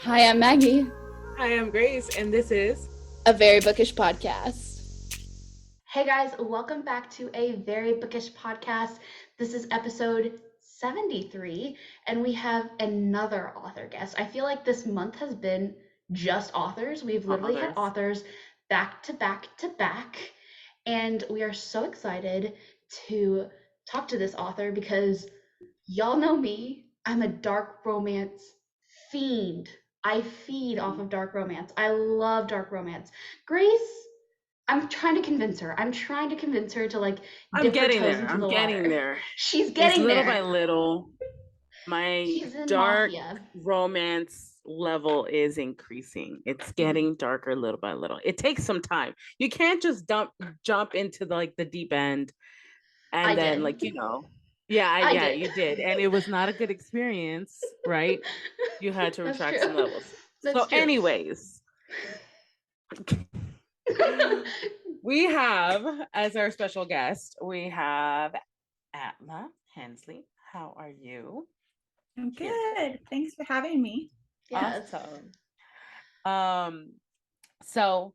Hi, I'm Maggie, Hi, I'm Grace, and this is a very bookish podcast. Hey guys, welcome back to a Very Bookish podcast. This is episode 73, and we have another author guest. I feel like this month has been just authors. We've literally had authors back to back to back, and we are so excited to talk to this author because y'all know me. I'm a dark romance fiend. I feed off of dark romance. I love dark romance. Grace, I'm trying to convince her. I'm trying to convince her to like dip her toes into the water. She's getting little there. by little. My She's in dark Mafia. romance level is increasing. It's getting darker little by little. It takes some time. You can't just jump into the deep end and I then did. you did, and it was not a good experience, right? You had to That's retract true. some levels. That's true. Anyways, we have as our special guest, we have Alta Hensley. How are you? I'm good. Thanks for having me. Yes. Awesome. So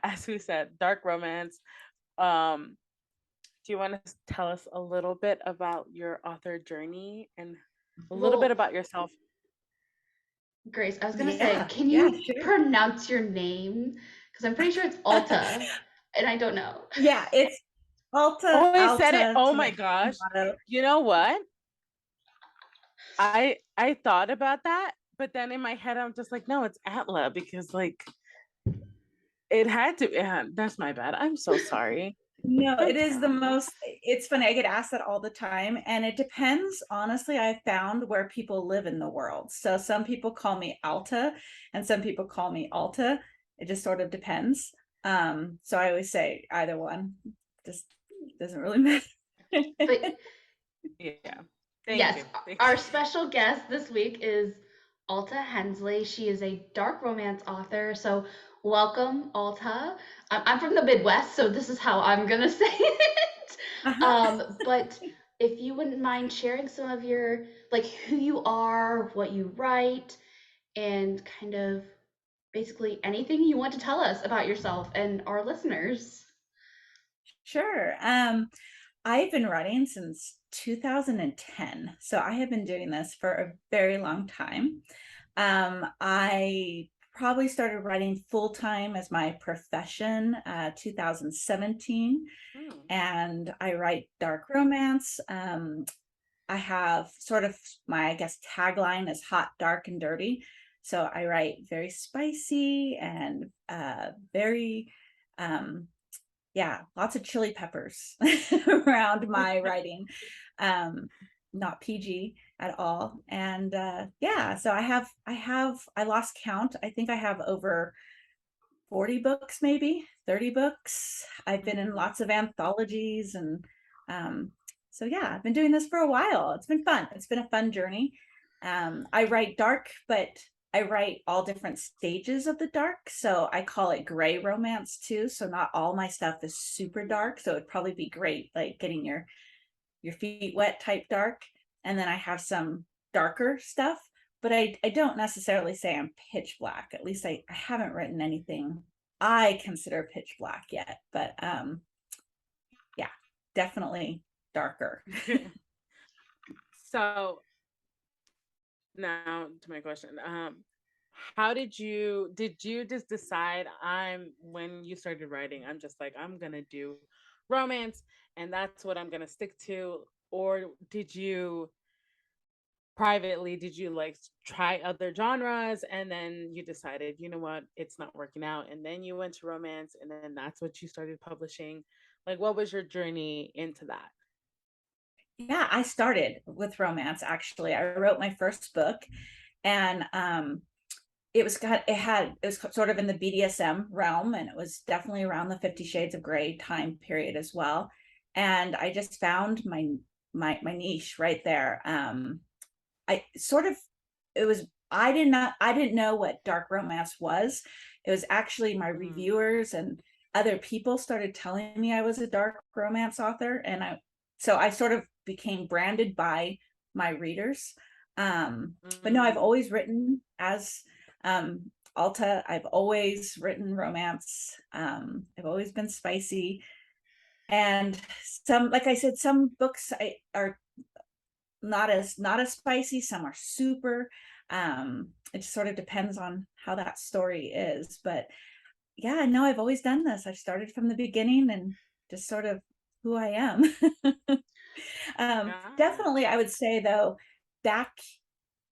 as we said, dark romance. Do you want to tell us a little bit about your author journey and a little bit about yourself? Grace, I was gonna say, can you pronounce your name? Because I'm pretty sure it's Alta, and I don't know. Yeah, it's Alta. Oh, I Alta, said it. Oh my gosh! You know what? I thought about that, but then in my head I'm just like, no, it's Atla, because like it had to. Yeah, that's my bad. I'm so sorry. No, it is the most. It's funny. I get asked that all the time, and it depends. Honestly, I found where people live in the world. So some people call me Alta, and some people call me Alta. It just sort of depends. So I always say either one. Just doesn't really matter. But yeah. Thank you. Our special guest this week is Alta Hensley. She is a dark romance author. So welcome, Alta. I'm from the Midwest, so this is how I'm gonna say it. But if you wouldn't mind sharing some of your, like, who you are, what you write, and kind of basically anything you want to tell us about yourself and our listeners. Sure. I've been writing since 2010. So I have been doing this for a very long time. I probably started writing full-time as my profession 2017. And I write dark romance. I have sort of my, I guess, tagline is hot, dark, and dirty. So I write very spicy and very lots of chili peppers around my writing. Not PG at all. And so I lost count. I think I have over 40 books, maybe 30 books. I've been in lots of anthologies, and I've been doing this for a while. It's been fun. It's been a fun journey. I write dark, but I write all different stages of the dark. So I call it gray romance too. So not all my stuff is super dark. So it'd probably be great, like getting your feet wet type dark. And then I have some darker stuff, but I don't necessarily say I'm pitch black. At least I haven't written anything I consider pitch black yet, but definitely darker. So now to my question, how did you just decide when you started writing, I'm just like, I'm gonna do romance and that's what I'm gonna stick to? Or did you like try other genres and then you decided, you know what, it's not working out, and then you went to romance and then that's what you started publishing? Like, what was your journey into that? Yeah, I started with romance. Actually, I wrote my first book, and it was sort of in the BDSM realm, and it was definitely around the 50 Shades of Grey time period as well. And I just found my niche right there. I didn't know what dark romance was. It was actually my reviewers and other people started telling me I was a dark romance author, and I sort of became branded by my readers. But no, I've always written as Alta. I've always written romance. I've always been spicy. And some, like I said, some books are not as spicy, some are super. It just sort of depends on how that story is. But yeah, no, I've always done this. I've started from the beginning and just sort of who I am. Definitely, I would say though,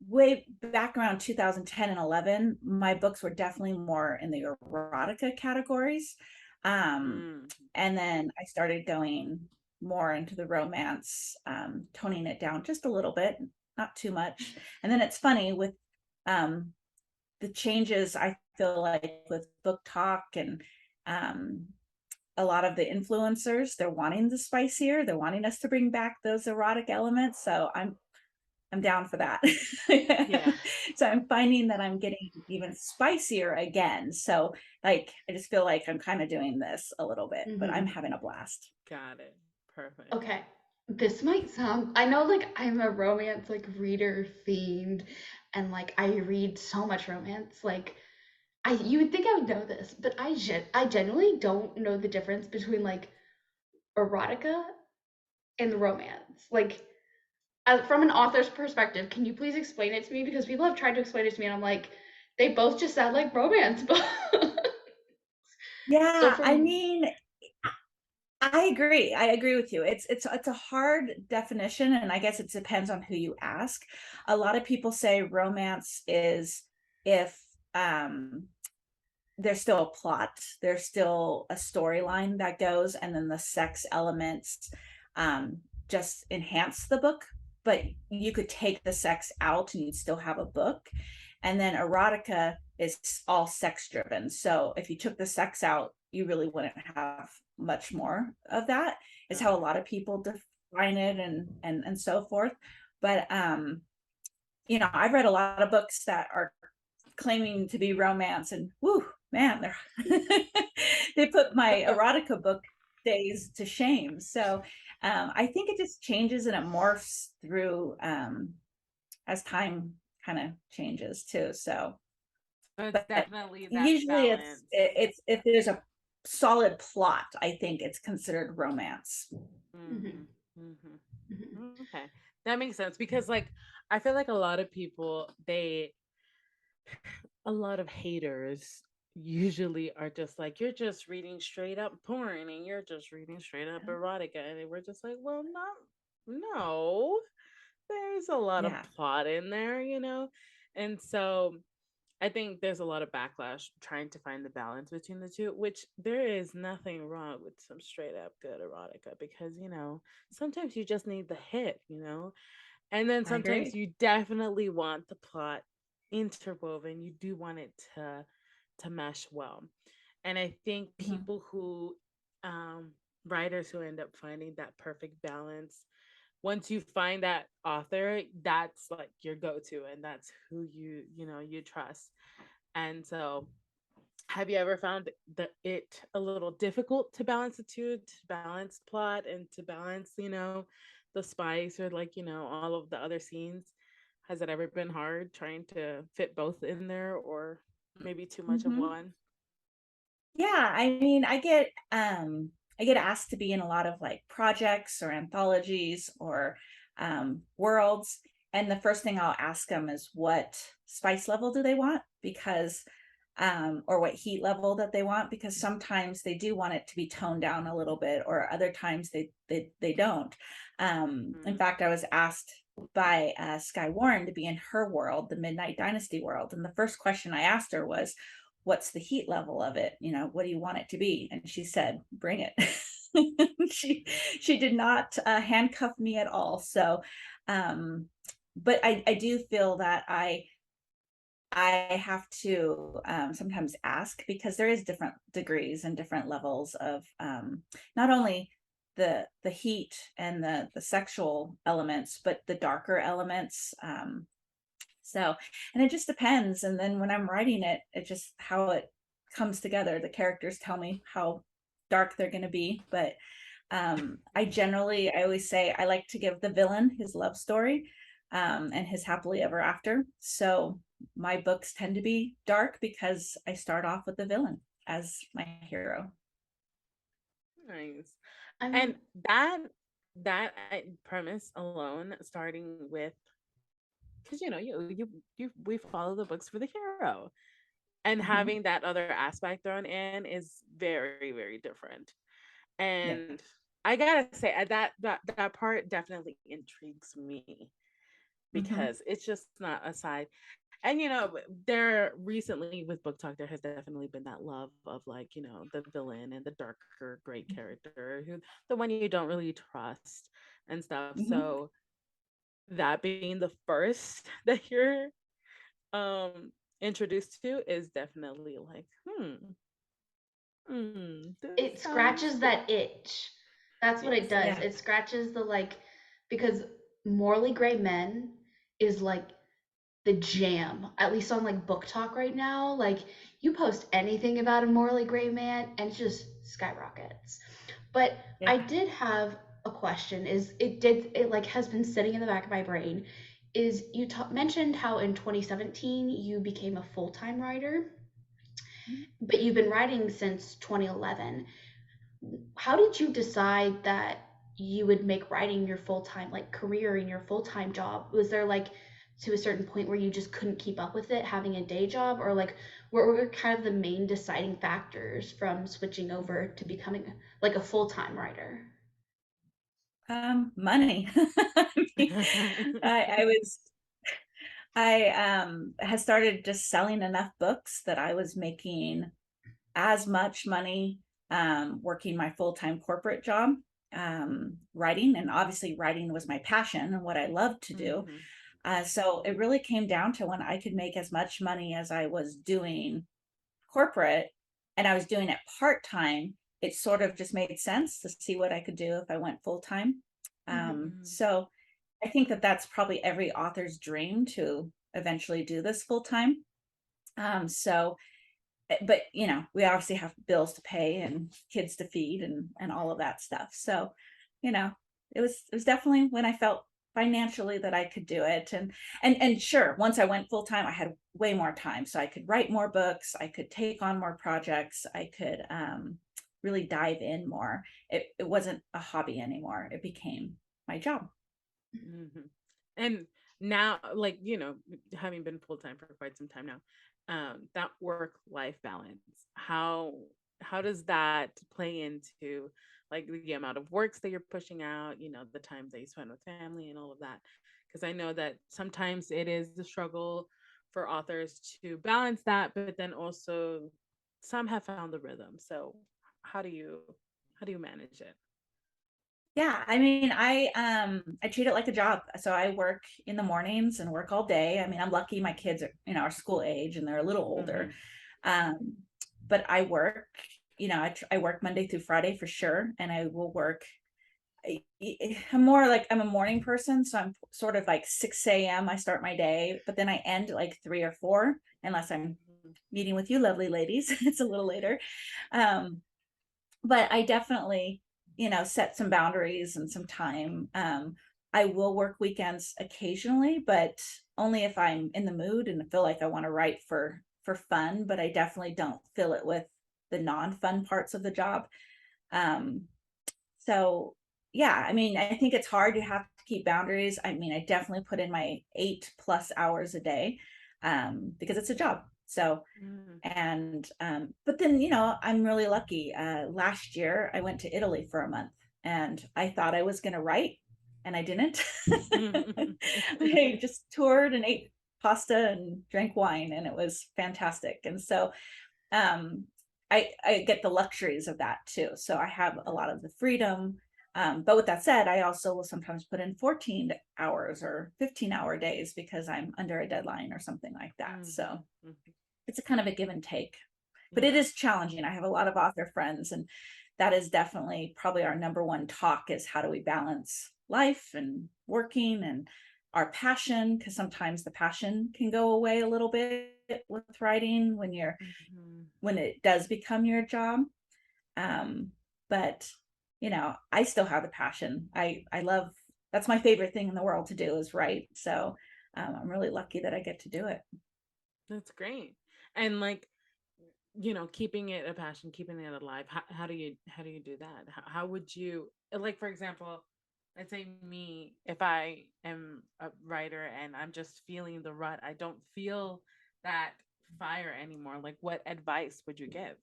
way back around 2010 and 11, my books were definitely more in the erotica categories. And then I started going more into the romance, toning it down just a little bit, not too much. And then it's funny with the changes, I feel like with Book Talk and a lot of the influencers, they're wanting the spicier, they're wanting us to bring back those erotic elements. So I'm down for that. Yeah. So I'm finding that I'm getting even spicier again. So like, I just feel like I'm kind of doing this a little bit, but I'm having a blast. Got it. Perfect. Okay. This might sound, I know like I'm a romance like reader fiend and like I read so much romance. Like you would think I would know this, but I genuinely don't know the difference between like erotica and romance. Like from an author's perspective, can you please explain it to me? Because people have tried to explain it to me and I'm like, they both just sound like romance books. Yeah, I mean, I agree with you. It's a hard definition, and I guess it depends on who you ask. A lot of people say romance is if there's still a plot, there's still a storyline that goes, and then the sex elements just enhance the book, but you could take the sex out and you'd still have a book. And then erotica is all sex driven. So if you took the sex out, you really wouldn't have much more of that, is how a lot of people define it and so forth. But you know, I've read a lot of books that are claiming to be romance, and whoo, man, they're they put my erotica book days to shame. So I think it just changes and it morphs through as time kind of changes too. So it's definitely that usually balance. it's if there's a solid plot, I think it's considered romance. Okay, that makes sense, because like I feel like a lot of people, a lot of haters usually are just like, you're just reading straight up porn and you're just reading straight up erotica, and we're just like, well, no, there's a lot of plot in there, you know. And so I think there's a lot of backlash trying to find the balance between the two, which there is nothing wrong with some straight up good erotica, because, you know, sometimes you just need the hit, you know, and then sometimes you definitely want the plot interwoven. You do want it to mesh well. And I think people who, writers who end up finding that perfect balance, once you find that author, that's like your go-to, and that's who you trust. And so have you ever found it a little difficult to balance the two, to balance plot and to balance, you know, the spice, or like, you know, all of the other scenes? Has it ever been hard trying to fit both in there, or maybe too much of one? Yeah, I mean, I get asked to be in a lot of like projects or anthologies or worlds, and the first thing I'll ask them is what spice level do they want, because or what heat level that they want, because sometimes they do want it to be toned down a little bit, or other times they don't. In fact, I was asked by Sky Warren to be in her world, the Midnight Dynasty world, and the first question I asked her was, what's the heat level of it? You know, what do you want it to be? And she said, bring it. She did not handcuff me at all. So but I do feel that I have to sometimes ask, because there is different degrees and different levels of not only the heat and the sexual elements, but the darker elements. So, and it just depends. And then when I'm writing it, it just how it comes together. The characters tell me how dark they're going to be. But I always say I like to give the villain his love story. and his happily ever after. So my books tend to be dark because I start off with the villain as my hero. Nice. I And mean, that premise alone, starting with, because we follow the books for the hero, and Mhm. having that other aspect thrown in is very, very different. Yeah. And I gotta say, that part definitely intrigues me, Hmm. because it's just not a side. And there recently with book talk, there has definitely been that love of, like, the villain and the darker great character, who the one you don't really trust and stuff. Hmm. So that being the first that you're introduced to is definitely like, this it sounds scratches good. that itch. That's what it Yes. does. Yeah. It scratches the like, because Morally Gray Men is like the jam, at least on like book talk right now. Like, you post anything about a morally gray man and it just skyrockets. But I Yeah. did have a question, is it like has been sitting in the back of my brain, is you mentioned how in 2017 you became a full-time writer, but you've been writing since 2011. How did you decide that you would make writing your full-time like career and your full-time job? Was there like to a certain point where you just couldn't keep up with it having a day job, or like what were kind of the main deciding factors from switching over to becoming like a full-time writer? Money. I mean, I was I had started just selling enough books that I was making as much money working my full-time corporate job, writing, and obviously writing was my passion and what I loved to do. Mhm. So it really came down to when I could make as much money as I was doing corporate, and I was doing it part-time, it sort of just made sense to see what I could do if I went full-time. Mhm. So I think that that's probably every author's dream to eventually do this full-time. So but we obviously have bills to pay and kids to feed and all of that stuff. So you know it was definitely when I felt financially that I could do it. And sure, once I went full time I had way more time, so I could write more books, I could take on more projects, I could really dive in more. It wasn't a hobby anymore, it became my job. Mhm. And now, like, having been full time for quite some time now, that work life balance, how does that play into, like, the amount of works that you're pushing out, the time that you spend with family and all of that? Because I know that sometimes it is the struggle for authors to balance that, but then also some have found the rhythm. So how do you how do you manage it? Yeah, I mean, I treat it like a job. So I work in the mornings and work all day. I mean, I'm lucky my kids are, are school age and they're a little older. Hmm. Um, but I work, I work Monday through Friday for sure, and I will work. I'm more like I'm a morning person, so I'm sort of like 6 a.m. I start my day, but then I end at like 3 or 4, unless I'm meeting with you lovely ladies. It's a little later. Um, but I definitely, set some boundaries and some time. I will work weekends occasionally, but only if I'm in the mood and feel like I want to write for fun. But I definitely don't fill it with the non-fun parts of the job. Um, so yeah, I mean, I think it's hard. You have to keep boundaries. I mean, I definitely put in my 8+ hours a day because it's a job. So Mm. and but then I'm really lucky. Last year I went to Italy for a month, and I thought I was going to write, and I didn't. I just toured and ate pasta and drank wine, and it was fantastic. And so um I get the luxuries of that too, so I have a lot of the freedom. But with that said, I also will sometimes put in 14 hours or 15-hour days because I'm under a deadline or something like that. So Mhm, mhm. it's a kind of a give and take, but it Yeah. is challenging. I have a lot of author friends, and that is definitely probably our number one talk, is how do we balance life and working and our passion, because sometimes the passion can go away a little bit with writing Mhm. when it does become your job. um but I still have the passion. I love that's my favorite thing in the world to do, is write. So I'm really lucky that I get to do it. That's great. And like, keeping it a passion, keeping it alive. How do you do that? How would you, like, for example, let's say me, if I am a writer and I'm just feeling the rut, I don't feel that fire anymore. Like, what advice would you give?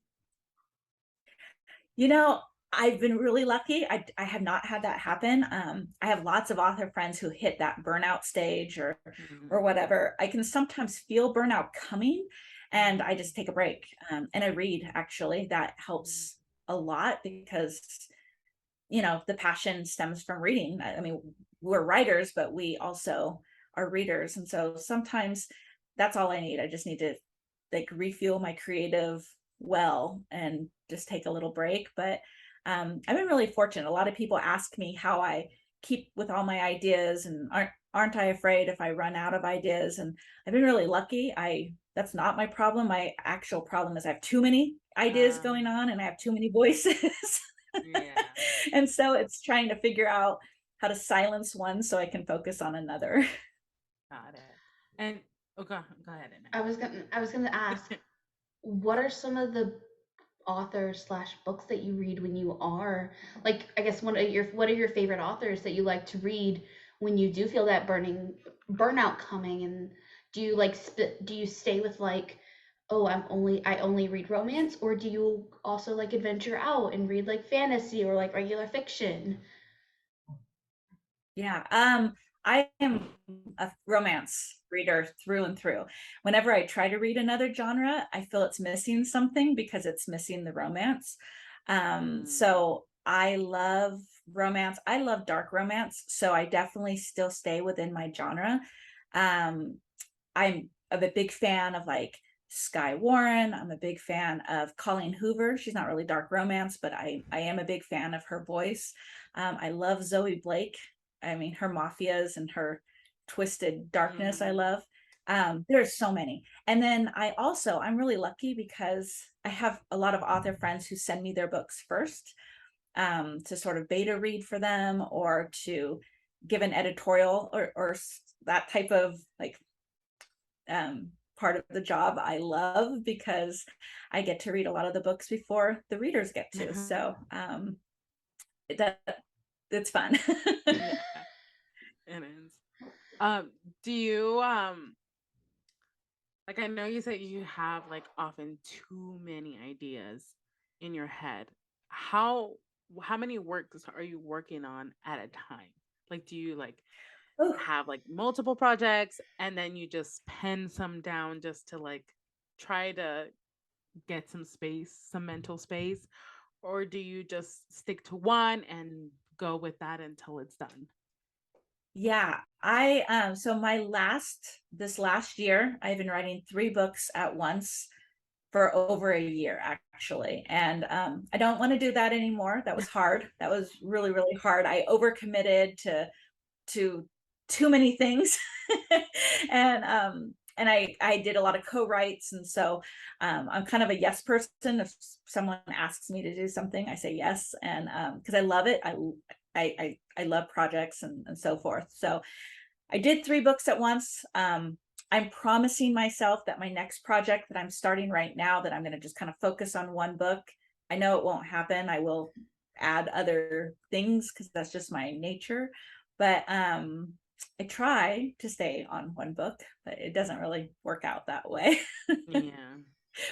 You know, I've been really lucky. I have not had that happen. I have lots of author friends who hit that burnout stage or Mhm. whatever. I can sometimes feel burnout coming, and I just take a break. And I read, actually. That helps a lot because, the passion stems from reading. I mean, we're writers, but we also are readers. And so sometimes that's all I need. I just need to like refuel my creative well and just take a little break. But I've been really fortunate. A lot of people ask me how I keep with all my ideas, and aren't I afraid if I run out of ideas? And I've been really lucky. That's not my problem. My actual problem is I have too many ideas going on, and I have too many voices. Yeah, And so it's trying to figure out how to silence one so I can focus on another. got it. And go ahead, I was gonna ask, what are some of the authors slash books that you read when you are like, I guess, what are your favorite authors that you like to read when you do feel that burnout coming? And do you do you stay with like, oh, I only read romance, or do you also like adventure out and read like fantasy or like regular fiction? Yeah. I am a romance reader through and through. Whenever I try to read another genre, I feel it's missing something because it's missing the romance. Mm. So I love romance. I love dark romance. So I definitely still stay within my genre. Um, I'm a big fan of like Sky Warren. I'm a big fan of Colleen Hoover. She's not really dark romance, but I am a big fan of her voice. I love Zoe Blake. I mean, her mafias and her twisted darkness, I Mhm. love. There's so many. And then I'm really lucky because I have a lot of author friends who send me their books first, to sort of beta read for them, or to give an editorial, or that type of like part of the job I love, because I get to read a lot of the books before the readers get to. So that it's fun. Yeah, it is. Do you like, I know you said you have like often too many ideas in your head. How how many works are you working on at a time? Like, do you like Oh, have like multiple projects and then you just pen some down just to like try to get some space, some mental space? Or do you just stick to one and go with that until it's done? yeah. So this last year, I've been writing 3 books at once for over a year, actually. And I don't want to do that anymore. That was hard. That was really, really hard. I overcommitted to too many things. And I did a lot of co-writes. And so I'm kind of a yes person. If someone asks me to do something, I say yes. And because I love it. I love projects and so forth. So I did 3 books at once. I'm promising myself that my next project that I'm starting right now, that I'm going to just kind of focus on one book. I know it won't happen. I will add other things because that's just my nature. But I try to stay on one book, but it doesn't really work out that way. Yeah.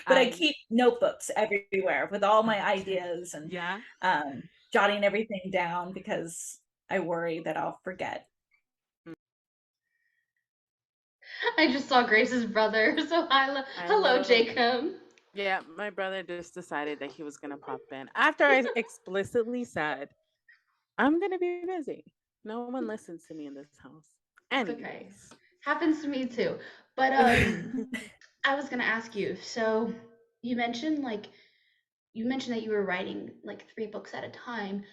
But I I keep notebooks everywhere with all my ideas, and yeah. jotting everything down because I worry that I'll forget. I just saw Grace's brother. So I hello, literally Jacob. Yeah, my brother just decided that he was gonna pop in after I explicitly said I'm gonna be busy. No one listens to me in this house. It's okay. Anyways. Happens to me too. But I was gonna ask you. So you mentioned like you mentioned that you were writing like 3 books at a time.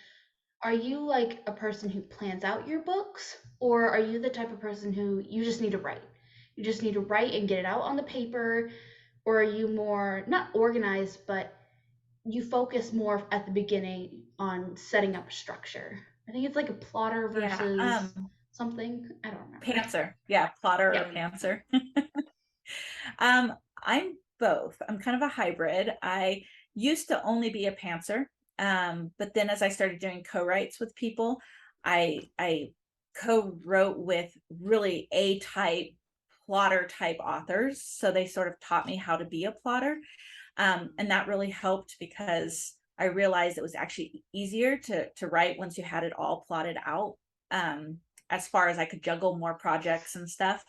Are you like a person who plans out your books, or are you the type of person who you just need to write? You just need to write and get it out on the paper, or are you more not organized, but you focus more at the beginning on setting up a structure? I think it's like a plotter versus Yeah. something. I don't remember. Pantser. Yeah, plotter Yeah. or pantser. I'm both. I'm kind of a hybrid. I used to only be a pantser. But then as I started doing co-writes with people, I co-wrote with really A-type plotter type authors. So they sort of taught me how to be a plotter. And that really helped because I realized it was actually easier to write once you had it all plotted out. As far as I could juggle more projects and stuff.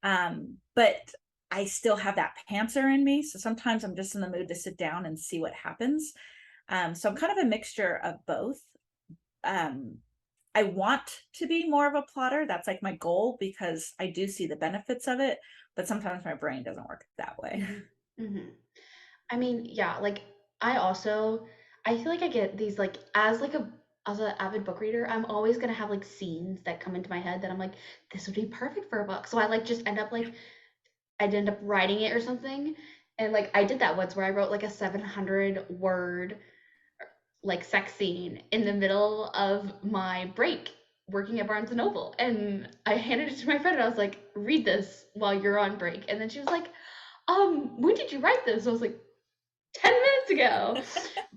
But I still have that pantser in me. So sometimes I'm just in the mood to sit down and see what happens. So I'm kind of a mixture of both. I want to be more of a plotter. That's like my goal because I do see the benefits of it, but sometimes my brain doesn't work that way. Mm-hmm. I mean, yeah, like I feel like I get these like as an avid book reader, I'm always gonna have like scenes that come into my head that I'm like, this would be perfect for a book. So I like just end up like I'd end up writing it or something. And like I did that once where I wrote like a 700 word like sex scene in the middle of my break working at Barnes and Noble. And I handed it to my friend and I was like, read this while you're on break. And then she was like, when did you write this? I was like, 10 minutes ago.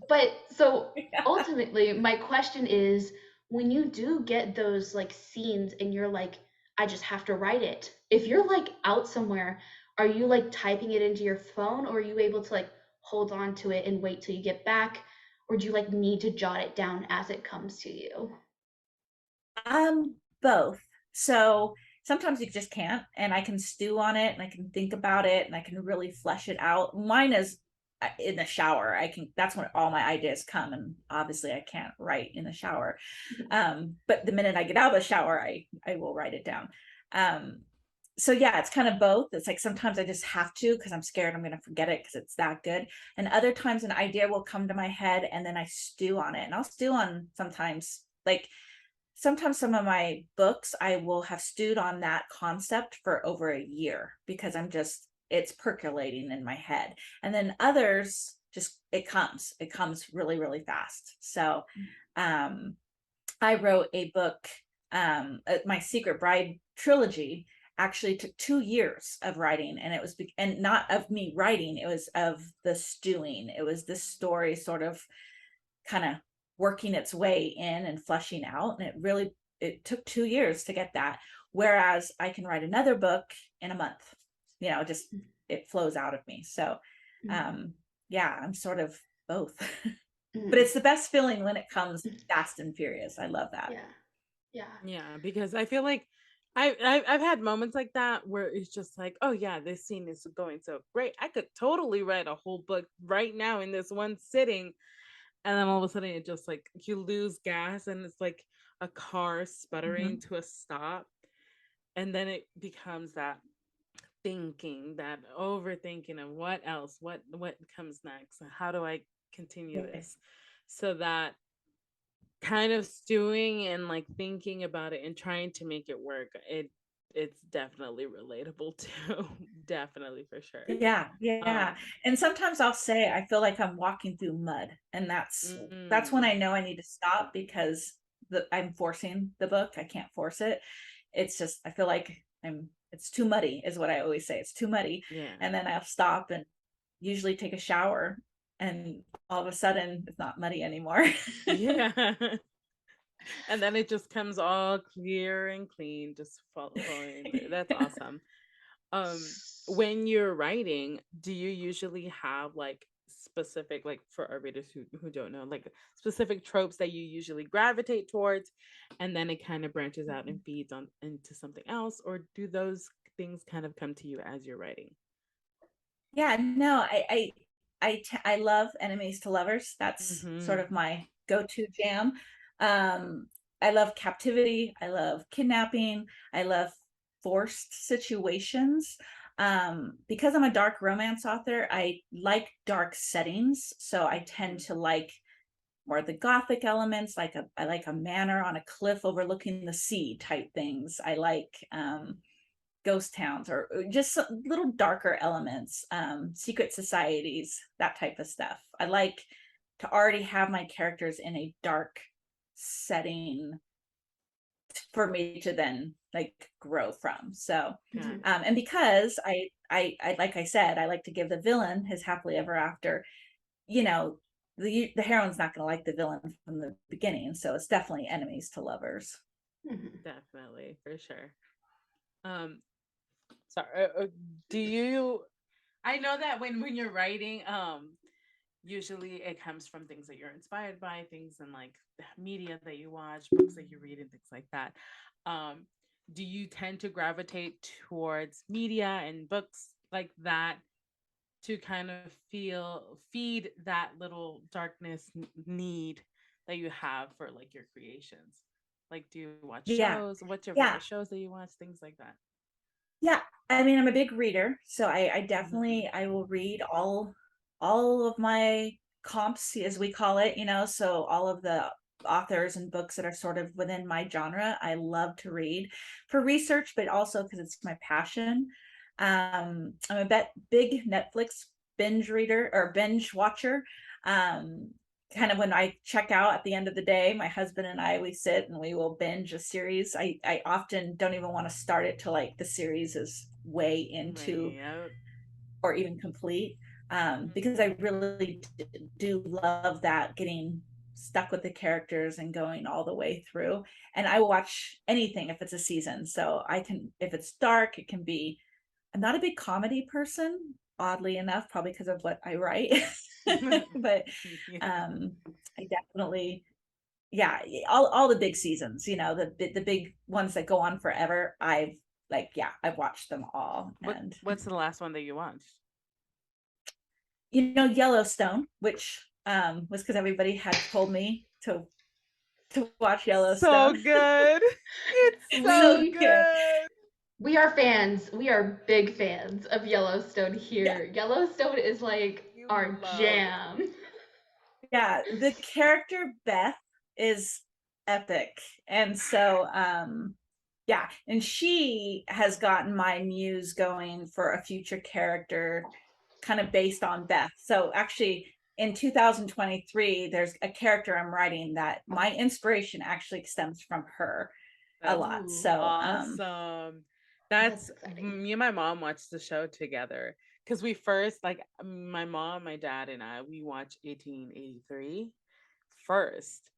But so ultimately, my question is when you do get those like scenes and you're like, I just have to write it. If you're like out somewhere, are you like typing it into your phone or are you able to like hold on to it and wait till you get back? Or do you like need to jot it down as it comes to you? Both. So sometimes you just can't, and I can stew on it and I can think about it and I can really flesh it out. Mine is in the shower. That's when all my ideas come, and obviously I can't write in the shower. But the minute I get out of the shower, I will write it down. So yeah, it's kind of both. It's like sometimes I just have to because I'm scared I'm going to forget it because it's that good. And other times an idea will come to my head and then I stew on it. And I'll stew on sometimes some of my books I will have stewed on that concept for over a year because it's percolating in my head. And then others just it comes really, really fast. So I wrote a book, my Secret Bride trilogy actually took 2 years of writing, and it was and not of me writing, it was of the stewing. It was this story sort of kind of working its way in and fleshing out, and it took 2 years to get that, whereas I can write another book in a month. Just it flows out of me. So yeah, I'm sort of both. But it's the best feeling when it comes fast and furious. I love that. Yeah, because I feel like I've had moments like that where it's just like, oh yeah, this scene is going so great. I could totally write a whole book right now in this one sitting. And then all of a sudden it just like you lose gas and it's like a car sputtering to a stop. And then it becomes that thinking, that overthinking of what else, what comes next, how do I continue this? So that kind of stewing and like thinking about it and trying to make it work, it's definitely relatable too. Definitely, for sure. Yeah. And sometimes I'll say I feel like I'm walking through mud, and that's when I know I need to stop because I'm forcing the book. I can't force it. It's just I feel like it's too muddy is what I always say. It's too muddy. Yeah. And then I'll stop and usually take a shower, and all of a sudden it's not muddy anymore. Yeah. And then it just comes all clear and clean, just flowing through. That's awesome. When you're writing, do you usually have like specific, like for our readers who don't know, like specific tropes that you usually gravitate towards, and then it kind of branches out and feeds on into something else, or do those things kind of come to you as you're writing? Yeah, no, I love enemies to lovers. That's sort Mm-hmm. of my go-to jam. I love captivity. I love kidnapping. I love forced situations. Because I'm a dark romance author, I like dark settings. So I tend to like more of the gothic elements, I like a manor on a cliff overlooking the sea type things. I like ghost towns or just some little darker elements, secret societies, that type of stuff. I like to already have my characters in a dark setting for me to then like grow from. So Mhm. and because I like I said, I like to give the villain his happily ever after, you know, the heroine's not going to like the villain from the beginning, so it's definitely enemies to lovers. Mhm. Definitely, for sure. Um, sorry. Do you? I know that when you're writing, usually it comes from things that you're inspired by, things in like media that you watch, books that you read, and things like that. Um, do you tend to gravitate towards media and books like that to kind of feed that little darkness need that you have for like your creations? Like, do you watch Yeah. shows? What's your Yeah. favorite shows that you watch? Things like that. Yeah. I mean, I'm a big reader, so I Mhm. definitely I will read all of my comps, as we call it, so all of the authors and books that are sort of within my genre. I love to read for research, but also because it's my passion. I'm a big Netflix binge reader or binge watcher. Um, Kind of when I check out at the end of the day, my husband and I, we sit and we will binge a series. I often don't even want to start it till like the series is way into Right. or even complete, because I Mhm. really do love that, getting stuck with the characters and going all the way through. And I will watch anything if it's a season. So I can, if it's dark, it can be, I'm not a big comedy person, oddly enough, probably because of what I write. But Yeah. um I definitely, yeah, all the big seasons, the big ones that go on forever. I've watched them all. And What's the last one that you watched? Yellowstone, which was because everybody had told me to watch So Yellowstone. good. It's so We Yeah, good. we are fans. We are big fans of Yellowstone yeah, here. Yellowstone is like You our love. jam. yeah. The character Beth is epic. And so yeah, and she has gotten my muse going for a future character kind of based on Beth. So actually in 2023, there's a character I'm writing that my inspiration actually stems from her a That's lot. Ooh, So awesome. that's That's exciting. me and my mom watched the show together because we first like my mom, my dad, and I we watched 1883 first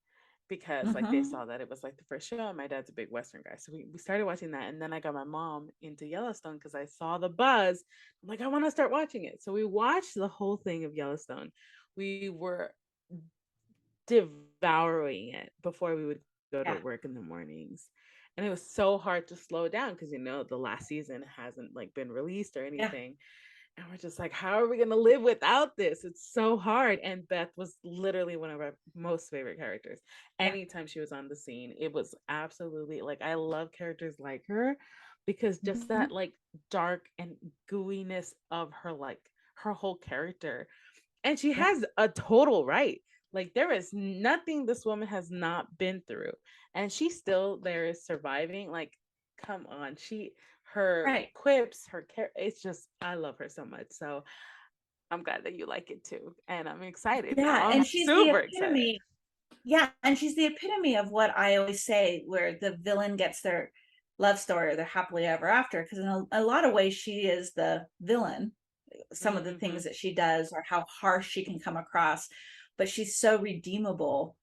because like they mhm, saw that it was like the first show and my dad's a big Western guy. So we started watching that and then I got my mom into Yellowstone because I saw the buzz. I'm like, I want to start watching it. So we watched the whole thing of Yellowstone. We were devouring it before we would go to yeah, work in the mornings. And it was so hard to slow down because the last season hasn't like been released or yeah, anything. And we're just like, how are we gonna live without this? It's so hard. And Beth was literally one of our most favorite characters. yeah, Anytime she was on the scene, it was absolutely like I love characters like her because just that mhm, like dark and gooiness of her, like her whole character, and she yeah, has a total right. Like there is nothing this woman has not been through, and she still there is surviving. Like, come on, her right. quips, it's just I love her so much. So I'm glad that you like it too, and I'm excited now. Yeah, I'm and she's the super excited. epitome. Yeah, and she's the epitome of what I always say, where the villain gets their love story or their happily ever after. Because in a lot of ways, she is the villain. Some of the Hmm. things that she does or how harsh she can come across, but she's so redeemable.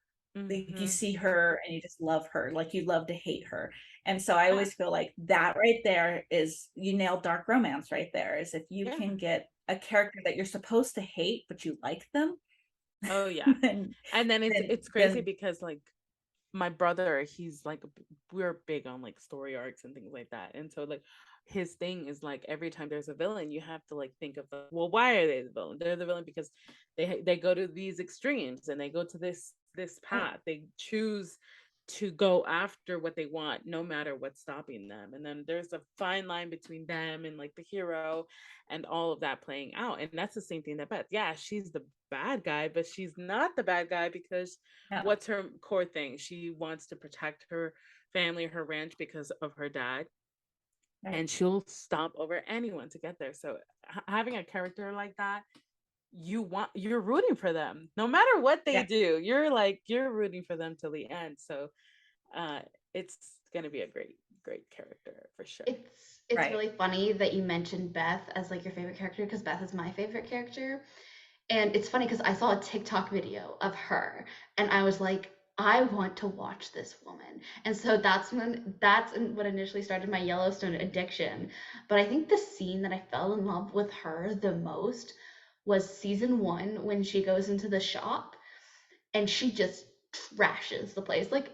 Like you Hmm. see her and you just love her, like you love to hate her. And so I Uh, always feel like that right there is, you nailed dark romance right there, is if you yeah. can get a character that you're supposed to hate but you like them, Oh yeah. then And then then it's crazy then because like my brother, he's like we're big on like story arcs and things like that. And so like his thing is like every time there's a villain, you have to like think of well, why are they the villain? They're the villain because they go to these extremes and they go to this right, path. They choose to go after what they want no matter what's stopping them. And then there's a fine line between them and like the hero and all of that playing out. And that's the same thing that Beth, yeah, she's the bad guy, but she's not the bad guy because no, what's her core thing? She wants to protect her family, her ranch because of her dad, right, and she'll stomp over anyone to get there. So having a character like that, you're rooting for them no matter what they Yeah. do. You're rooting for them till the end. So uh it's gonna be a great character for sure. It's Right. really funny that you mentioned Beth as like your favorite character because Beth is my favorite character. And it's funny because I saw a TikTok video of her and I was like, I want to watch this woman. And so that's what initially started my Yellowstone addiction. But I think the scene that I fell in love with her the most was season 1 when she goes into the shop and she just trashes the place. Like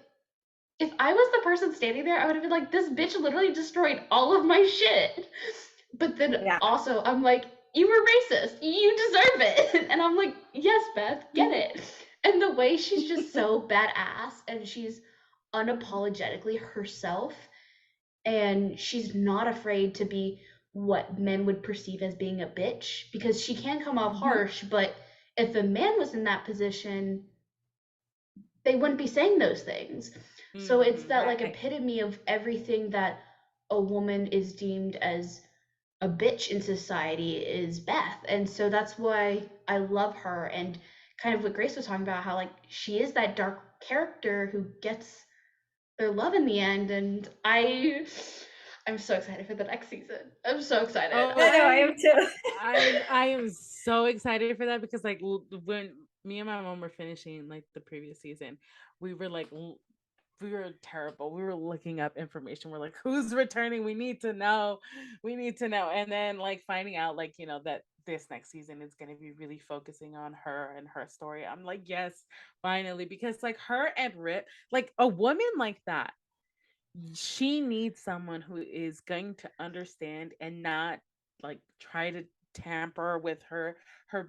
if I was the person standing there, I would have been like, this bitch literally destroyed all of my shit. But then Yeah. also, I'm like, you were racist. You deserve it. And I'm like, yes, Beth, get it. And the way she's just so badass and she's unapologetically herself and she's not afraid to be what men would perceive as being a bitch because she can come off harsh, but if a man was in that position, they wouldn't be saying those things. So it's that like Right. epitome of everything that a woman is deemed as a bitch in society is Beth. And so that's why I love her and kind of what Grace was talking about, how like she is that dark character who gets their love in the end. And I'm so excited for the next season. I'm so excited. Oh, I know, I am too. I am so excited for that because like when me and my mom were finishing like the previous season, we were like we were terrible. We were looking up information. We're like, who's returning? We need to know. We need to know. And then like finding out like, that this next season is going to be really focusing on her and her story. I'm like, yes, finally, because like her and Rip, like a woman like that, she needs someone who is going to understand and not like try to tamper with her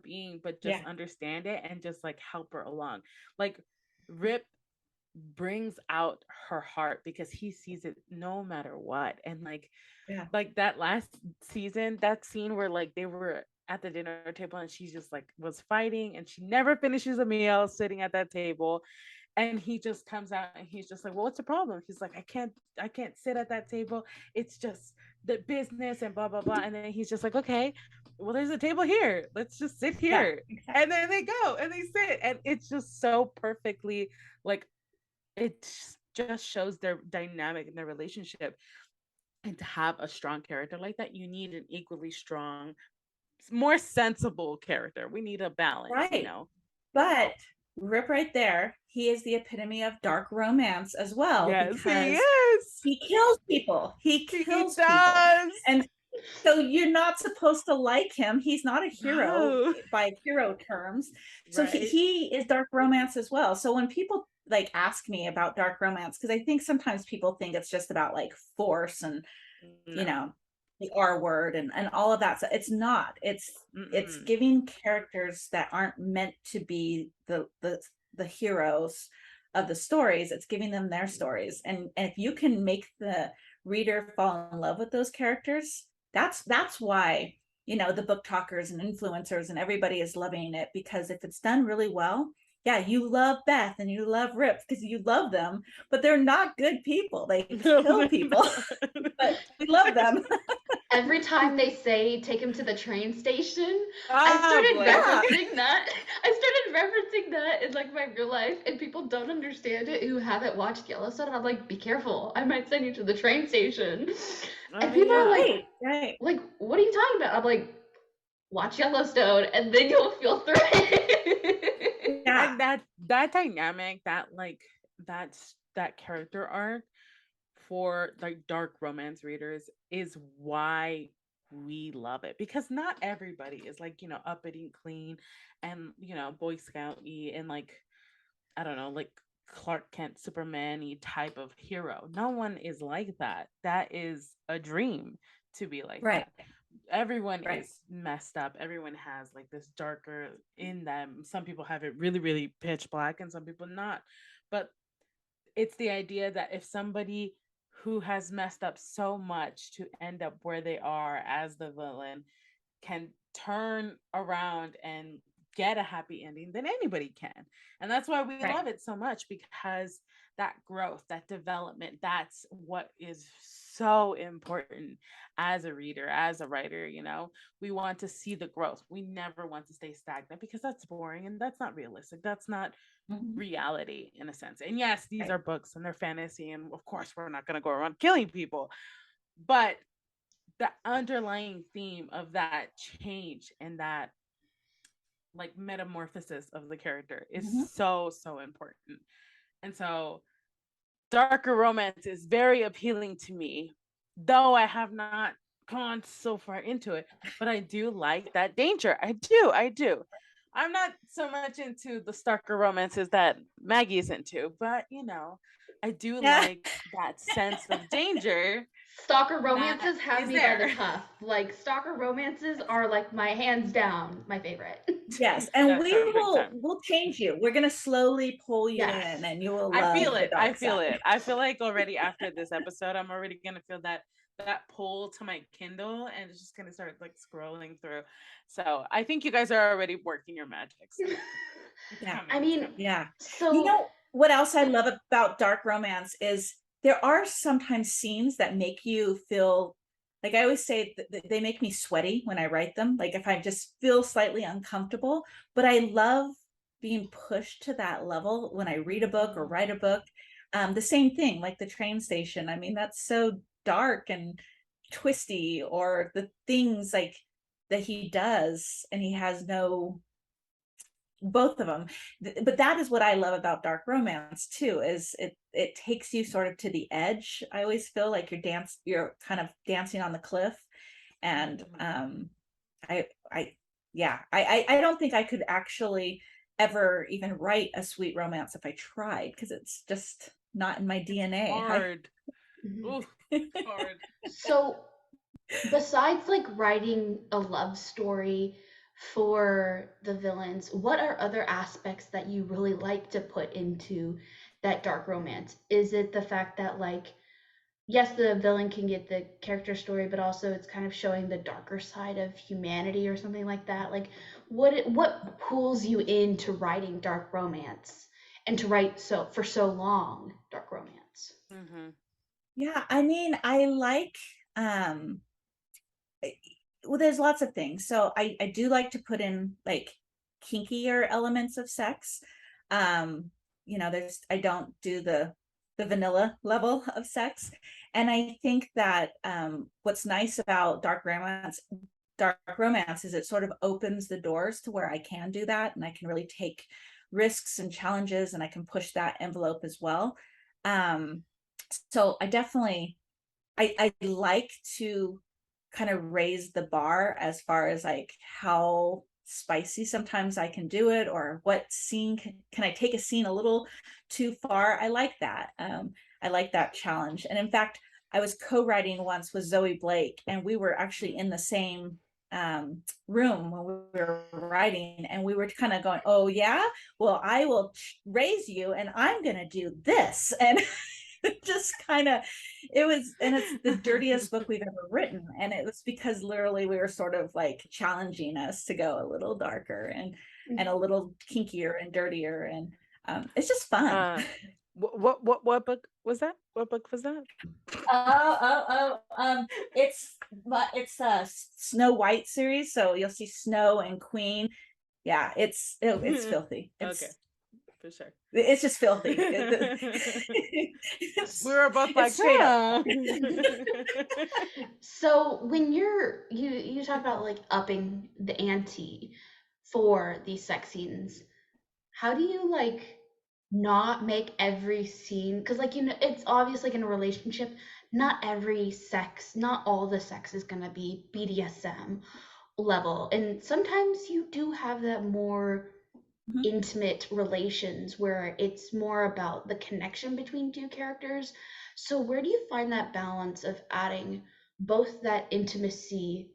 being, but just Yeah. understand it and just like help her along. Like Rip brings out her heart because he sees it no matter what. And Yeah. like that last season, that scene where like they were at the dinner table and she just like was fighting and she never finishes a meal sitting at that table, and he just comes out and he's just like, well, what's the problem? He's like, I can't sit at that table, it's just the business and blah blah blah. And then he's just like, okay, well, there's a table here, let's just sit Yeah. here. Exactly. And then they go and they sit, and it's just so perfectly like it just shows their dynamic in their relationship. And to have a strong character like that, you need an equally strong, more sensible character. We need a balance, Right. But Rip right there, he is the epitome of dark romance as well, Yes, because he is. he kills people. He He kills people. does. And so you're not supposed to like him. He's not a hero No. by hero terms. So Right. he is dark romance as well. So when people like ask me about dark romance, because I think sometimes people think it's just about like force and No. the R word and all of that. So it's not. It's Mm-mm. giving characters that aren't meant to be the heroes of the stories. It's giving them their stories. And if you can make the reader fall in love with those characters, that's why the book talkers and influencers and everybody is loving it, because if it's done really well, yeah, you love Beth and you love Rip because you love them, but they're not good people. They No, kill they're people, not. but we love them. Every time they say take him to the train station, I Ah, started boy. referencing that. I started referencing that in like my real life, and people don't understand it who haven't watched Yellowstone. And I'm like, be careful, I might send you to the train station. Oh, And people are yeah. Right. like, what are you talking about? I'm like, watch Yellowstone, and then you'll feel threat. Yeah. And that dynamic, that character arc for like dark romance readers is why we love it, because not everybody is like uppity clean and boy scout-y and like I don't know, like Clark Kent Superman-y type of hero. No one is like that. That is a dream to be like Right. that. Everyone Right. is messed up. Everyone has like this darker in them. Some people have it really, really pitch black and some people not. But it's the idea that if somebody who has messed up so much to end up where they are as the villain can turn around and get a happy ending, then anybody can. And that's why we Right. love it so much, because that growth, that development, that's what is so important as a reader, as a writer. We want to see the growth. We never want to stay stagnant, because that's boring and that's not realistic. That's not Mhm. reality in a sense. And yes, these Right. are books and they're fantasy, and of course we're not going to go around killing people, but the underlying theme of that change and that like metamorphosis of the character is Mhm. so important. And so darker romance is very appealing to me, though I have not gone so far into it, but I do like that danger. I do. I'm not so much into the starker romances that Maggie is into, but I do Yeah. like that sense of danger Stalker that romances have is me by the there. cuff. Like stalker romances are like my hands down my favorite. Yes, and That we time, big will time. we'll change you. We're gonna slowly pull you Yes. in, and you will I love feel the it. I dark feel side. it. I feel like already after this episode, I'm already gonna feel that pull to my Kindle, and it's just gonna start like scrolling through. So I think you guys are already working your magic. So it's Yeah. coming. I It's mean, coming. Yeah. so You know what else I love about dark romance is there are sometimes scenes that make you feel like, I always say that they make me sweaty when I write them. Like if I just feel slightly uncomfortable, but I love being pushed to that level when I read a book or write a book. The same thing, like the train station. I mean, that's so dark and twisty, or the things like that he does, and he has no, both of them. But that is what I love about dark romance too, is it takes you sort of to the edge. I always feel like you're kind of dancing on the cliff. And I yeah, I don't think I could actually ever even write a sweet romance if I tried, because it's just not in my DNA. Hard. Mhm. Ooh, hard. So besides like writing a love story for the villains, what are other aspects that you really like to put into that dark romance? Is it the fact that like yes, the villain can get the character story, but also it's kind of showing the darker side of humanity or something like that? Like what pulls you into writing dark romance and to write for so long dark romance? Mm-hmm. Yeah, I mean, I like um well, there's lots of things. So I do like to put in like kinkier elements of sex. There's, I don't do the vanilla level of sex. And I think that what's nice about dark romance is it sort of opens the doors to where I can do that, and I can really take risks and challenges, and I can push that envelope as well. Um, so I definitely I like to kind of raise the bar as far as like how spicy sometimes I can do it, or what scene can I take a scene a little too far. I like that. I like that challenge. And in fact, I was co-writing once with Zoe Blake, and we were actually in the same room when we were writing, and we were kind of going, oh yeah, well, I will raise you and I'm gonna do this. And just kind of, it was, and it's the dirtiest book we've ever written, and it was because literally we were sort of like challenging us to go a little darker and a little kinkier and dirtier, and it's just fun. What book was that? What book was that? It's a Snow White series, so you'll see Snow and Queen. Yeah, it's filthy. Okay, for sure. It's just filthy. We were both It's like, straight up. huh. So when you talk about like upping the ante for these sex scenes, how do you like not make every scene, because like it's obvious like in a relationship not all the sex is gonna be BDSM level, and sometimes you do have that more Mhm. intimate relations where it's more about the connection between two characters. So where do you find that balance of adding both that intimacy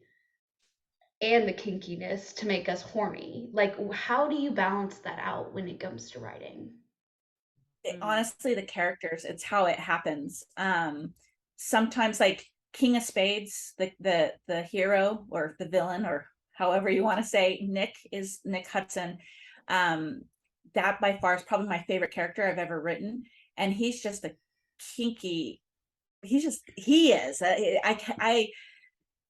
and the kinkiness to make us horny? Like how do you balance that out when it comes to writing? Honestly, the characters, it's how it happens. Sometimes like King of Spades, the hero or the villain or however you want to say. Nick Hudson. That by far is probably my favorite character I've ever written, and he's just a kinky. He is.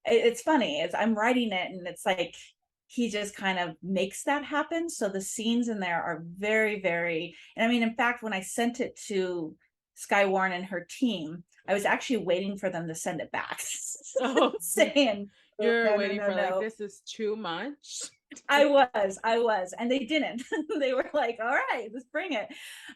It's funny as I'm writing it, and it's like he just kind of makes that happen. So the scenes in there are very, very, and I mean, in fact, when I sent it to Sky Warren and her team, I was actually waiting for them to send it back. Oh, saying you're no, waiting for like, no. this is too much. I was, and they didn't. They were like, all right, let's bring it.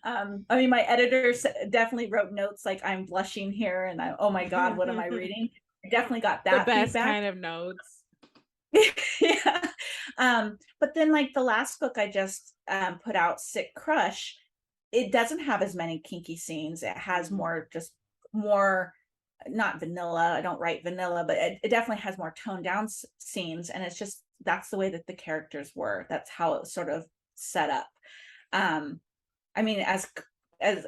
I mean, my editor definitely wrote notes like, I'm blushing here, and oh my God, what am I reading? I definitely got that the best feedback. kind of notes. Yeah. But then like the last book I just put out, Sick Crush, it doesn't have as many kinky scenes. It has more not vanilla. I don't write vanilla, but it definitely has more toned down scenes, and it's just, that's the way that the characters were. That's how it was sort of set up. I mean, as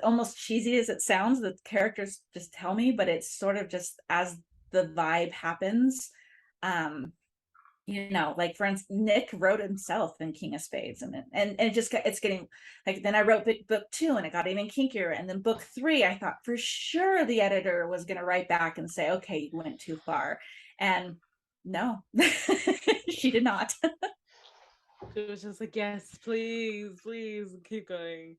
almost cheesy as it sounds, the characters just tell me, but it's sort of just as the vibe happens. You know, like for instance, Nick wrote himself in King of Spades, and it's getting like, then I wrote book 2 and it got even kinkier, and then book 3 I thought for sure the editor was going to write back and say, okay, you went too far, and no, she did not. It was just like, yes, please keep going.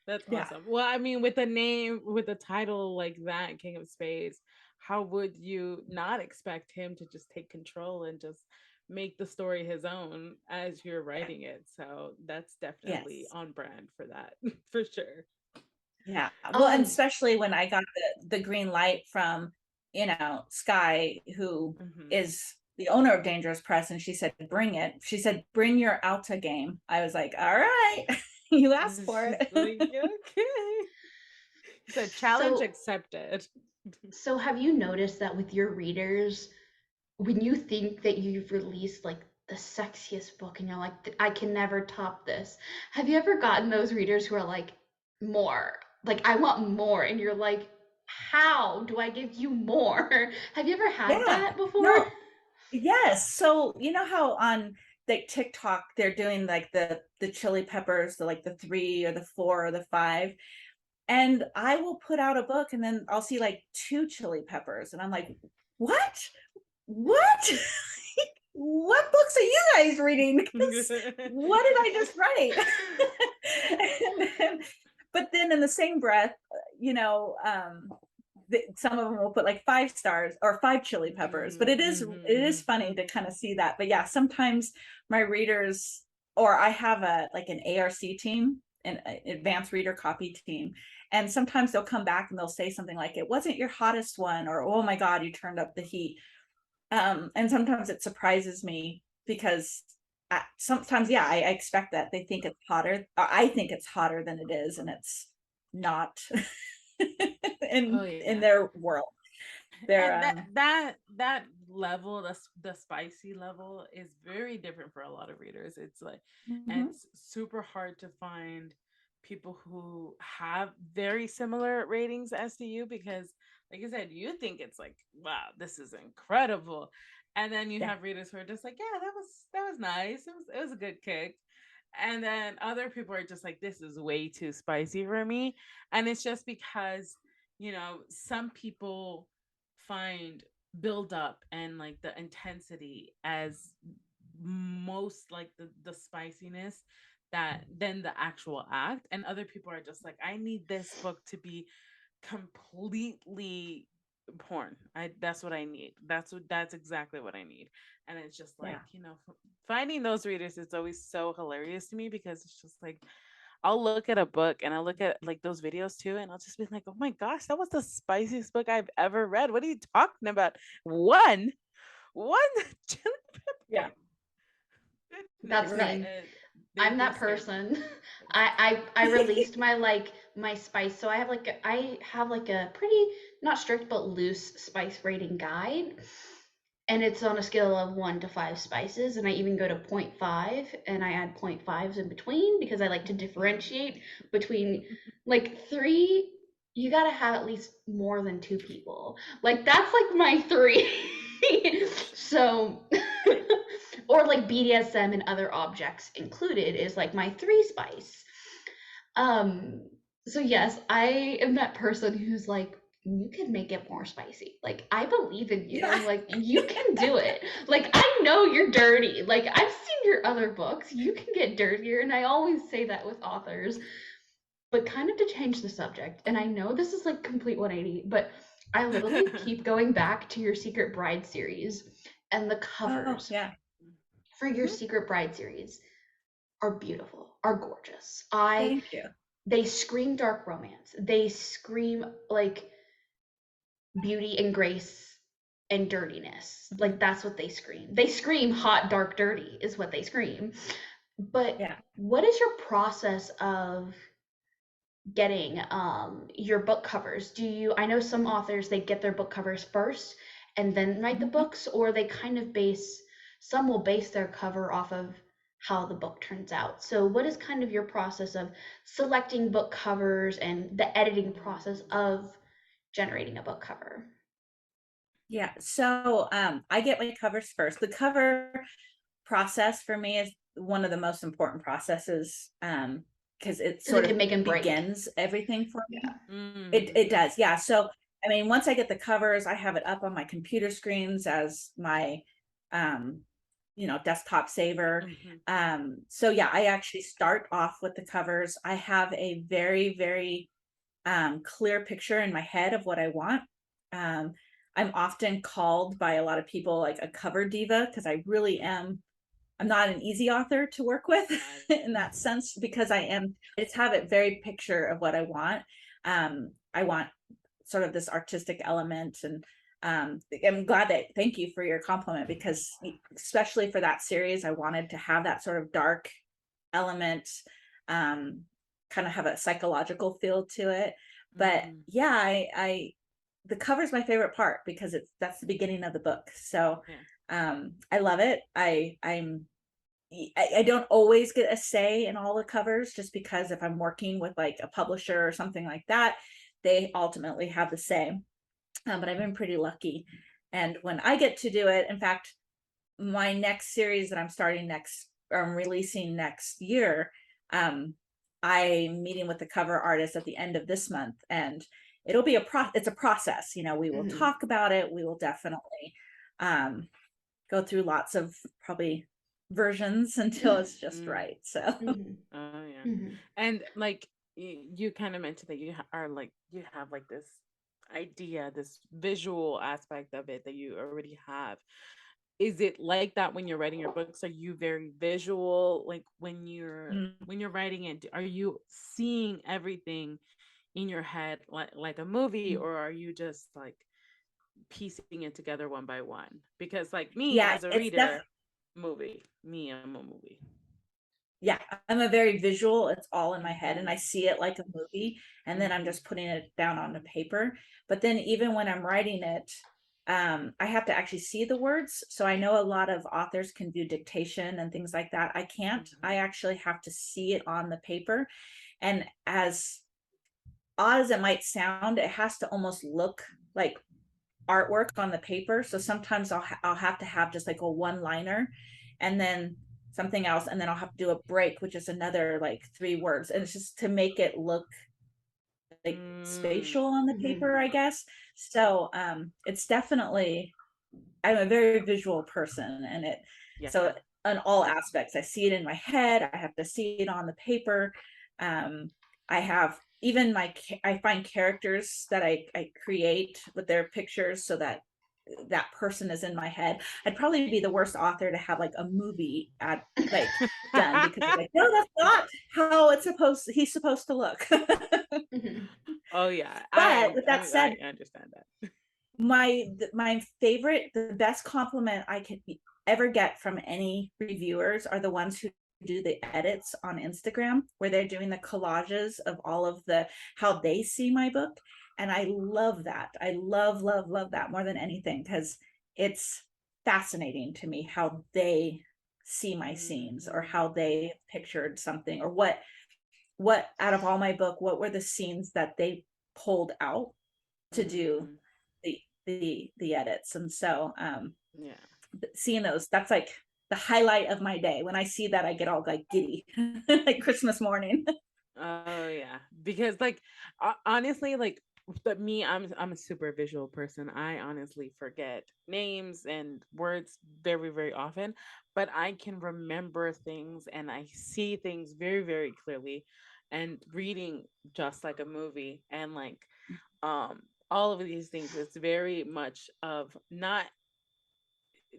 That's Yeah. awesome. Well, I mean, with the title like that, King of Spades, how would you not expect him to just take control and just make the story his own as you're writing it? So that's definitely on brand for that. For sure. Yeah. Well, and especially when I got the green light from, Sky, who is the owner of Dangerous Press, and she said, bring it. She said, bring your Alta game. I was like, all right, you asked for it. Like, okay. She said, challenge accepted. So have you noticed that with your readers, when you think that you've released like the sexiest book and you're like, I can never top this, have you ever gotten those readers who are like, more? Like, I want more. And you're like, how do I give you more? Have you ever had that before? No. Yes. So you know how on like TikTok they're doing like the chili peppers, the 3 or the 4 or the 5, and I will put out a book and then I'll see like 2 chili peppers, and I'm like, what what books are you guys reading? Because what did I just write? But then in the same breath, some of them will put like 5 stars or 5 chili peppers, but it is funny to kind of see that. But yeah, sometimes my readers, or I have an ARC team, an advanced reader copy team, and sometimes they'll come back and they'll say something like, it wasn't your hottest one, or oh my God, you turned up the heat. And sometimes it surprises me because sometimes, I expect that they think it's hotter. I think it's hotter than it is, and it's not. in their world, that level, the spicy level, is very different for a lot of readers. It's like, and it's super hard to find people who have very similar ratings as to you, because like I said, you think it's like, wow, this is incredible, and then you have readers who are just like, yeah, that was nice, it was a good kick. And then other people are just like, this is way too spicy for me. And it's just because, some people find build up and like the intensity as most like the spiciness that than the actual act. And other people are just like, I need this book to be completely porn. That's what I need. That's exactly what I need. And it's just like, finding those readers is always so hilarious to me, because it's just like, I'll look at a book and I'll look at like those videos too, and I'll just be like, oh my gosh, that was the spiciest book I've ever read. What are you talking about? One chili pepper. Yeah. That's me. I'm that person. I released my spice. So I have like a pretty, not strict, but loose spice rating guide. And it's on a scale of 1 to 5 spices. And I even go to 0.5, and I add 0.5s in between, because I like to differentiate between like 3. You got to have at least more than 2 people. Like, that's like my 3. So or like BDSM and other objects included is like my 3 spice. So yes, I am that person who's like, you can make it more spicy. Like, I believe in you. Yeah. Like, you can do it. Like, I know you're dirty. Like, I've seen your other books. You can get dirtier. And I always say that with authors. But kind of to change the subject, and I know this is like complete 180, but I literally keep going back to your Secret Bride series, and the covers yeah. for your Secret Bride series are beautiful, are gorgeous. Thank you. They scream dark romance. They scream like beauty and grace and dirtiness. Like, that's what they scream. They scream hot, dark, dirty is what they scream. But Yeah. what is your process of getting your book covers? Do you, I know some authors, they get their book covers first and then write the books, or they kind of some will base their cover off of how the book turns out. So what is kind of your process of selecting book covers and the editing process of generating a book cover? Yeah. So I get my covers first. The cover process for me is one of the most important processes, because it sort of begins everything for me. It does. Yeah. So I mean, once I get the covers, I have it up on my computer screens as my desktop saver. So yeah, I actually start off with the covers. I have a very, very clear picture in my head of what I want. I'm often called by a lot of people like a cover diva, because I really am. I'm not an easy author to work with in that sense, because I just have it very picture of what I want. I want sort of this artistic element, and I'm glad thank you for your compliment, because especially for that series, I wanted to have that sort of dark element, kind of have a psychological feel to it. But yeah, the cover is my favorite part, because that's the beginning of the book. So I love it. I don't always get a say in all the covers, just because if I'm working with like a publisher or something like that, they ultimately have the say. But I've been pretty lucky. And when I get to do it, in fact, my next series that I'm releasing next year, I'm meeting with the cover artist at the end of this month, and it'll be it's a process. We will talk about it. We will definitely go through lots of probably versions until it's just right. So oh yeah. And like you kind of mentioned that you have like this idea, this visual aspect of it that you already have. Is it like that when you're writing your books? Are you very visual? Like when you're writing it, are you seeing everything in your head like a movie, or are you just like piecing it together one by one? Because like me as a reader, I'm a movie. Yeah, I'm a very visual. It's all in my head, and I see it like a movie, and then I'm just putting it down on the paper. But then even when I'm writing it, I have to actually see the words. So I know a lot of authors can do dictation and things like that. I can't. I actually have to see it on the paper. And as odd as it might sound, it has to almost look like artwork on the paper. So sometimes I'll have to have just like a one-liner, and then something else, and then I'll have to do a break, which is another like 3 words, and it's just to make it look like spatial on the paper, I guess. So it's definitely, I'm a very visual person, and so on all aspects, I see it in my head, I have to see it on the paper. I have even I find characters that I create with their pictures, so that person is in my head. I'd probably be the worst author to have like a movie done, because like, no, that's not how he's supposed to look. Oh yeah. But with that said, I understand that. my favorite, the best compliment I could ever get from any reviewers are the ones who do the edits on Instagram, where they're doing the collages of all of how they see my book. And I love that. I love that more than anything, because it's fascinating to me how they see my scenes, or how they pictured something, or what out of all my book, what were the scenes that they pulled out to do the edits. And so seeing those, that's the highlight of my day. When I see that, I get all like giddy, like Christmas morning. Oh yeah, because like honestly, like but me, I'm a super visual person. I honestly forget names and words very very often, but I can remember things and I see things very very clearly. And reading just like a movie and like um all of these things, it's very much of not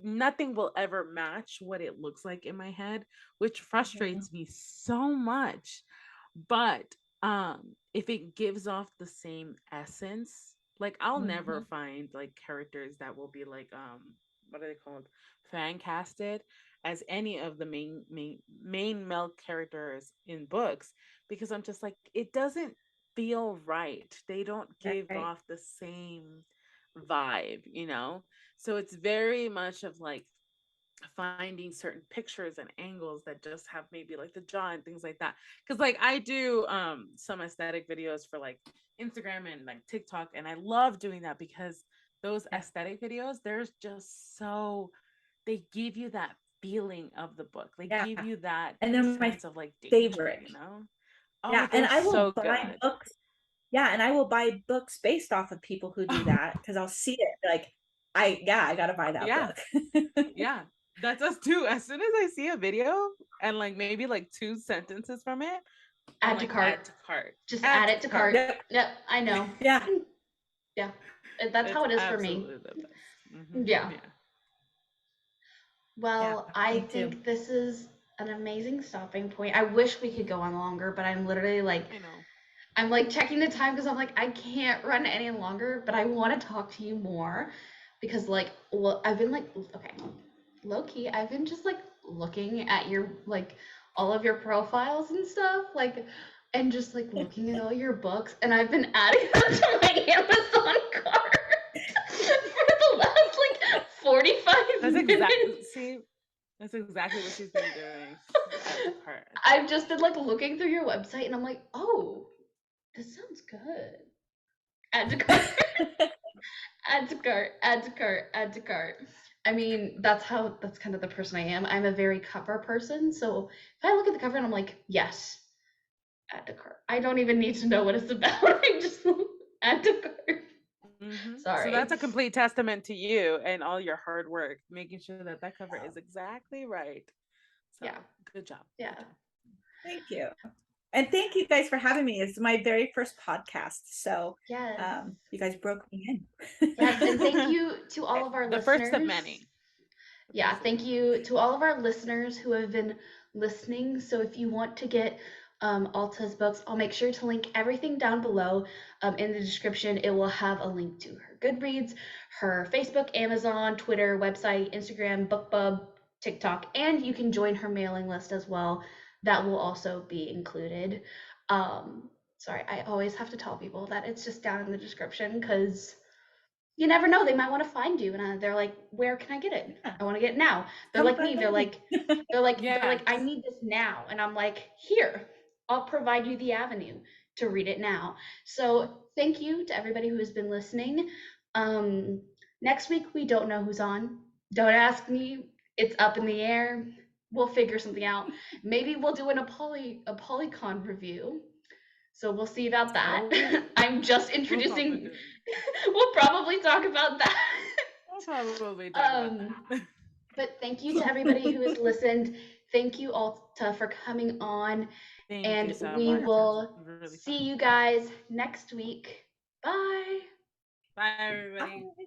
nothing will ever match what it looks like in my head, which frustrates me so much. But if it gives off the same essence, like I'll never find like characters that will be like what are they called? Fan casted as any of the main male characters in books, because I'm just like it doesn't feel right. They don't give Right. off the same vibe, you know? So it's very much of like finding certain pictures and angles that just have maybe like the jaw and things like that. Cause like I do some aesthetic videos for like Instagram and like TikTok, and I love doing that because those aesthetic videos, there's just so they give you that feeling of the book. They give you that and then my sense of like danger, favorite, you know? Oh, and they're I will so buy good. books. Yeah, and I will buy books based off of people who do that because I'll see it like I gotta buy that Yeah. book. Yeah, that's us too. As soon as I see a video and like maybe like two sentences from it, I'm Add to like, cart. add to cart. Just Add add it to cart. Yep, I know. Yeah. Yeah. That's how it is for me. Absolutely the best. Yeah. Yeah. Well, Yeah, I me too. think this is an amazing stopping point. I wish we could go on longer, but I'm literally like, I know. I'm like checking the time because I'm like, I can't run any longer, but I want to talk to you more because, like, well, I've been like, okay, low key, I've been just like looking at your, like, all of your profiles and stuff, like, and just like looking at all your books, and I've been adding them to my Amazon cart for the last like 45 That's minutes. that's exactly what she's been doing. Add to cart. I've just been like looking through your website and I'm like, oh, this sounds good. Add to cart. Add to cart. Add to cart. Add to cart. I mean, that's kind of the person I am. I'm a very cover person. So if I look at the cover and I'm like, yes, add to cart. I don't even need to know what it's about. I just add to cart. Sorry. So that's a complete testament to you and all your hard work, making sure that that cover is exactly right. So Yeah. good job. Yeah. Good job. Thank you. And thank you guys for having me. It's my very first podcast. So Yes. You guys broke me in. Yes, and thank you to all of our the listeners. first of many. Yeah, thank you to all of our listeners who have been listening. So if you want to get Alta's books, I'll make sure to link everything down below in the description. It will have a link to her Goodreads, her Facebook, Amazon, Twitter, website, Instagram, BookBub, TikTok, and you can join her mailing list as well. That will also be included. Sorry, I always have to tell people that it's just down in the description because you never know, they might want to find you, and they're like, where can I get it? I want to get it now. They're like me. They're like I need this now, and I'm like, here, I'll provide you the avenue to read it now. So thank you to everybody who has been listening. Next week we don't know who's on. Don't ask me. It's up in the air. We'll figure something out. Maybe we'll do a Polycon review. So we'll see about that. I'm just introducing. We'll probably talk about that. But thank you to everybody who has listened. Thank you, Alta, for coming on. Thank you so we much. will Really see you guys next week. Bye. Bye, everybody. Bye.